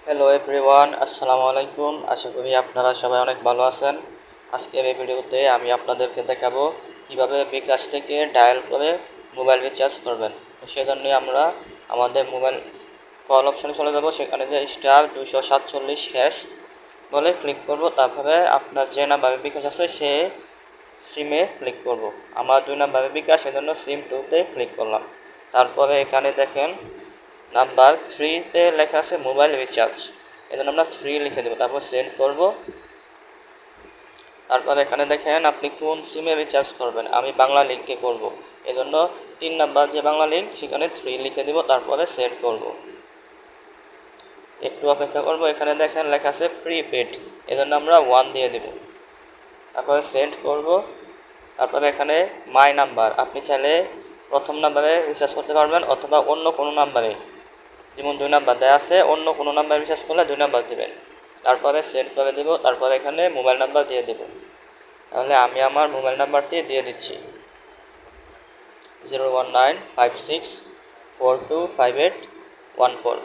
Hello everyone, আসসালামু আলাইকুম। আশা করি আপনারা সবাই অনেক ভালো আছেন। আজকের এই ভিডিওতে আমি আপনাদেরকে দেখাবো কিভাবে বিকাশ থেকে ডায়াল করে মোবাইল রিচার্জ করবেন। সেজন্য আমরা আমাদের মোবাইল কল অপশনে চলে যাব। সেখানে যে *247# বলে ক্লিক করব। তারপরে আপনার যে নাম্বারে বিকাশ আছে সে সিমে ক্লিক করব। আমার 2 নাম্বারে বিকাশ, সেজন্য সিম 2তে ক্লিক করলাম। তারপরে এখানে দেখেন নাম্বার 3তে লেখা আছে মোবাইল রিচার্জ, এজন্য আমরা 3 লিখে দেবো। তারপর সেন্ড করব। তারপর এখানে দেখেন আপনি কোন সিমে রিচার্জ করবেন। আমি বাংলা লিঙ্কে করব, এজন্য 3 নাম্বার যে বাংলা লিঙ্ক সেখানে 3 লিখে দেব। তারপরে সেন্ড করব। একটু অপেক্ষা করব। এখানে দেখেন লেখা আছে প্রিপেড, এজন্য আমরা 1 দিয়ে দেব। তারপরে সেন্ড করব। তারপরে এখানে মাই নাম্বার, আপনি চাইলে প্রথম নাম্বারে রিচার্জ করতে পারবেন অথবা অন্য কোনো নাম্বারে, যেমন 2 নাম্বার দেওয়া আছে, অন্য কোনো নাম্বার রিচার্জ করলে 2 নাম্বার দেবেন। তারপরে সেন্ড করে দেব। তারপরে এখানে মোবাইল নাম্বার দিয়ে দেব। তাহলে আমি আমার মোবাইল নাম্বারটি দিয়ে দিচ্ছি, 01956425814।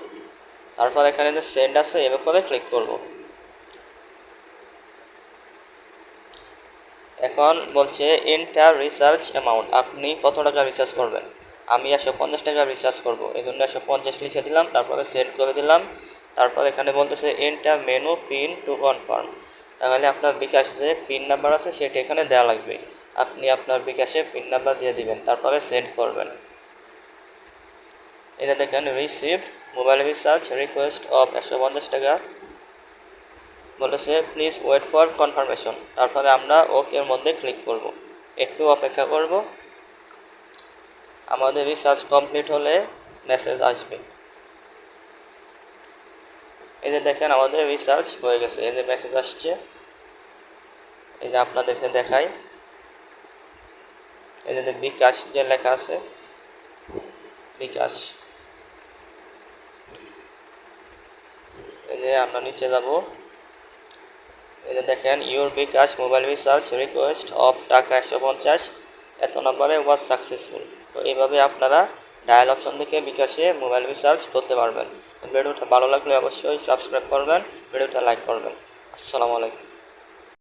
তারপর এখানে যে সেন্ড আছে এর উপরে ক্লিক করব। এখন বলছে এন্টার রিচার্জ অ্যামাউন্ট, আপনি কত টাকা রিচার্জ করবেন। আমি 150 টাকা রিচার্জ করব, এই জন্য 150 লিখে দিলাম। তারপরে সেন্ড করে দিলাম। তারপর এখানে বলতেছে enter menu pin to confirm, তাহলে আপনার বিকাশ যে পিন নাম্বার আছে সেটা এখানে দেওয়া লাগবে। আপনি আপনার বিকাশে পিন নাম্বার দিয়ে দিবেন, তারপরে সেন্ড করবেন। এটা দেখেন received mobile recharge request of 150 টাকা, বলেছে প্লিজ ওয়েট ফর কনফার্মেশন। তারপরে আমরা ওকের মধ্যে ক্লিক করব। একটু অপেক্ষা করব। আমাদের রিচার্জ কমপ্লিট হলে মেসেজ আসবে। এই যে দেখেন আমাদের রিচার্জ হয়ে গেছে, এই যে মেসেজ আসছে। এই যে আপনাদেরকে দেখাই, এই যে বিকাশ যে লেখা আছে বিকাশ, এই যে আমরা নিচে যাব। এই যে দেখেন your bKash mobile recharge request of taka 150 এত নম্বরে ওয়াজ সাকসেসফুল। তো এইভাবে আপনারা ডায়াল অপশন থেকে বিকাশে মোবাইল রিচার্জ করতে পারবেন। ভিডিওটা ভালো লাগলে অবশ্যই সাবস্ক্রাইব করবেন, ভিডিওটা লাইক করবেন। আসসালামু আলাইকুম।